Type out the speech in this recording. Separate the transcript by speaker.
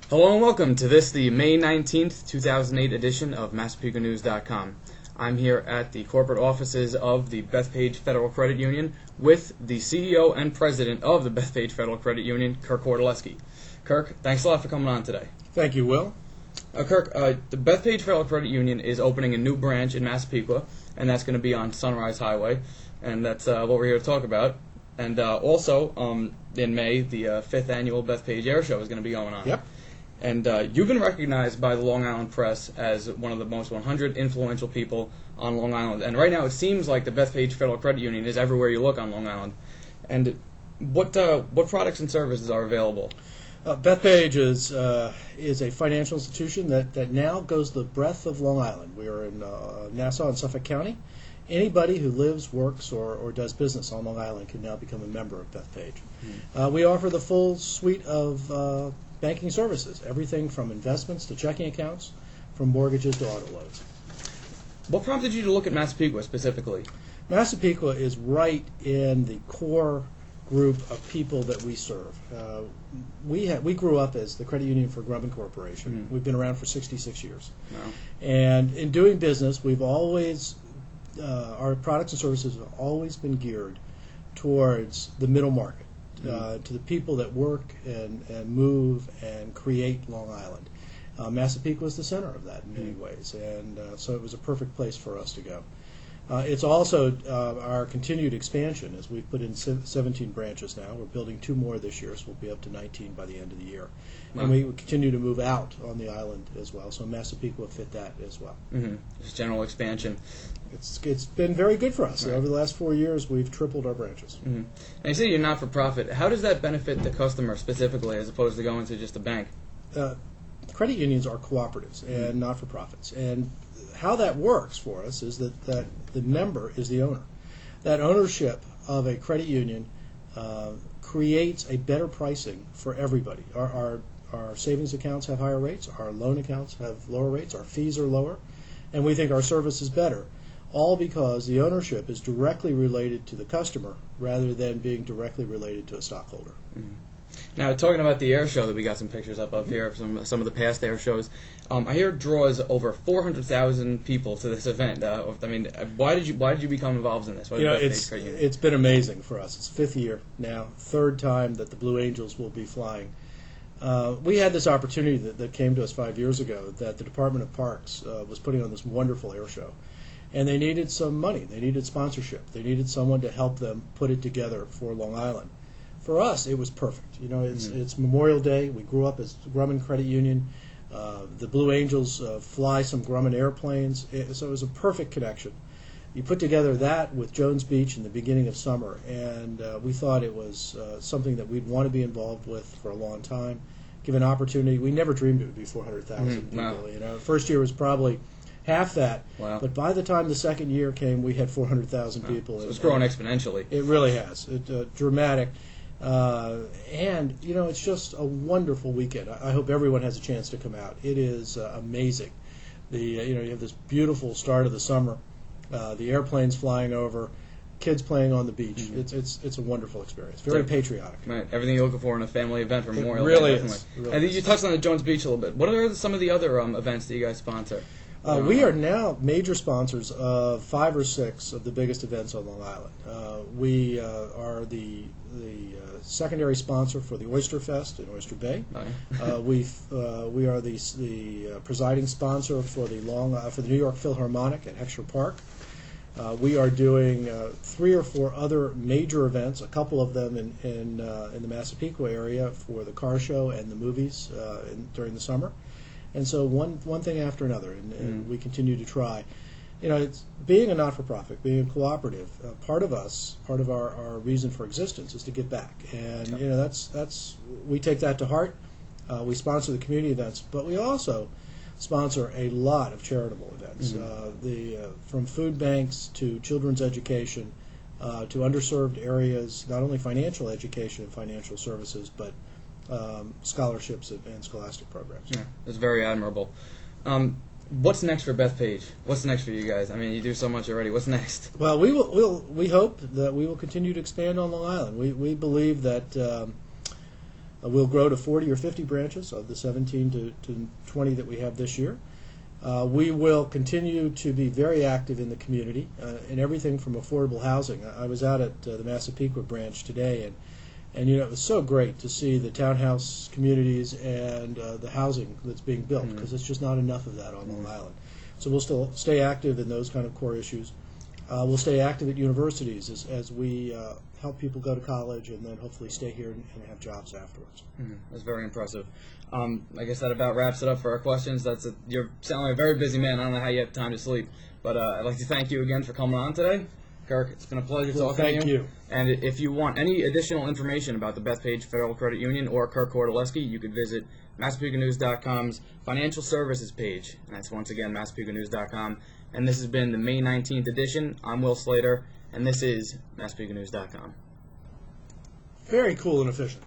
Speaker 1: Hello and welcome to the May 19th, 2008 edition of MassapequaNews.com. I'm here at the corporate offices of the Bethpage Federal Credit Union with the CEO and President of the Bethpage Federal Credit Union, Kirk Kordeleski. Kirk, thanks a lot for coming on today.
Speaker 2: Thank you, Will.
Speaker 1: Kirk, the Bethpage Federal Credit Union is opening a new branch in Massapequa, and that's going to be on Sunrise Highway, and that's what we're here to talk about. And also, in May, the 5th annual Bethpage Air Show is going to be going on.
Speaker 2: Yep.
Speaker 1: And you've been recognized by the Long Island Press as one of the most 100 influential people on Long Island. And right now it seems like the Bethpage Federal Credit Union is everywhere you look on Long Island. And what products and services are available?
Speaker 2: Bethpage is a financial institution that now goes the breadth of Long Island. We are in Nassau and Suffolk County. Anybody who lives, works, or does business on Long Island can now become a member of Bethpage. We offer the full suite of banking services, everything from investments to checking accounts, from mortgages to auto loans.
Speaker 1: What prompted you to look at Massapequa specifically?
Speaker 2: Massapequa is right in the core group of people that we serve. We grew up as the Credit Union for Grumman Corporation.
Speaker 1: Mm-hmm.
Speaker 2: We've been around for 66 years.
Speaker 1: Wow.
Speaker 2: And in doing business, we've always, our products and services have always been geared towards the middle market. To the people that work and move and create Long Island. Massapequa is the center of that in many ways, and so it was a perfect place for us to go. It's also our continued expansion, as we've put in 17 branches now. We're building 2 more this year, so we'll be up to 19 by the end of the year. Wow. And we continue to move out on the island as well, so Massapequa fit that as well.
Speaker 1: Mm-hmm. Just general expansion.
Speaker 2: It's been very good for us. Right. Over the last 4 years, we've tripled our branches.
Speaker 1: Mm-hmm. And you say you're not for profit. How does that benefit the customer specifically, as opposed to going to just a bank?
Speaker 2: Credit unions are cooperatives and not for profits, and how that works for us is that the member is the owner. That ownership of a credit union creates a better pricing for everybody. Our savings accounts have higher rates, our loan accounts have lower rates, our fees are lower, and we think our service is better, all because the ownership is directly related to the customer rather than being directly related to a stockholder.
Speaker 1: Mm-hmm. Now, talking about the air show that we got some pictures up of here, some of the past air shows, I hear it draws over 400,000 people to this event. Why did you become involved in this?
Speaker 2: It's been amazing for us. It's 5th year now, 3rd time that the Blue Angels will be flying. We had this opportunity that came to us 5 years ago that the Department of Parks was putting on this wonderful air show. And they needed some money. They needed sponsorship. They needed someone to help them put it together for Long Island. For us, it was perfect. It's Memorial Day. We grew up as Grumman Credit Union. The Blue Angels fly some Grumman airplanes. So it was a perfect connection. You put together that with Jones Beach in the beginning of summer, and we thought it was something that we'd want to be involved with for a long time. Give an opportunity. We never dreamed it would be 400,000 people.
Speaker 1: Wow.
Speaker 2: First year was probably half that.
Speaker 1: Wow.
Speaker 2: But by the time the second year came, we had 400,000 people.
Speaker 1: So it's growing exponentially.
Speaker 2: It really has. Dramatic. And it's just a wonderful weekend. I hope everyone has a chance to come out. It is amazing. You have this beautiful start of the summer, the airplanes flying over, kids playing on the beach. Mm-hmm. It's a wonderful experience. Very patriotic.
Speaker 1: Right. Everything you're looking for in a family event for Memorial Day.
Speaker 2: Really is.
Speaker 1: And you touched on the Jones Beach a little bit. What are some of the other events that you guys sponsor?
Speaker 2: We are now major sponsors of 5 or 6 of the biggest events on Long Island. We are the secondary sponsor for the Oyster Fest in Oyster Bay.
Speaker 1: Oh, yeah.
Speaker 2: We are the presiding sponsor for the New York Philharmonic at Heckscher Park. We are doing 3 or 4 other major events, a couple of them in the Massapequa area for the car show and the movies during the summer. And so one thing after another, and we continue to try. It's being a not-for-profit, being a cooperative. Part of our reason for existence is to give back, and we take that to heart. We sponsor the community events, but we also sponsor a lot of charitable events, from food banks to children's education to underserved areas, not only financial education and financial services, but scholarships and scholastic programs.
Speaker 1: Yeah, that's very admirable. What's next for Bethpage? What's next for you guys? I mean, you do so much already. What's next?
Speaker 2: Well, we hope that we will continue to expand on Long Island. We believe that We'll grow to 40 or 50 branches of the 17 to 20 that we have this year. We will continue to be very active in the community in everything from affordable housing. I was out at the Massapequa branch today, and it was so great to see the townhouse communities and the housing that's being built, because it's just not enough of that on Long Island. So we'll still stay active in those kind of core issues. We'll stay active at universities as we help people go to college and then hopefully stay here and have jobs afterwards.
Speaker 1: That's very impressive. I guess that about wraps it up for our questions. You're sounding like a very busy man. I don't know how you have time to sleep, but I'd like to thank you again for coming on today. Kirk, it's been a pleasure talking to you.
Speaker 2: Thank you.
Speaker 1: And if you want any additional information about the Bethpage Federal Credit Union or Kirk Kordeleski, you could visit MassapequaNews.com's financial services page. And that's once again MassapequaNews.com. And this has been the May 19th edition. I'm Will Slater, and this is MassapequaNews.com.
Speaker 2: Very cool and efficient.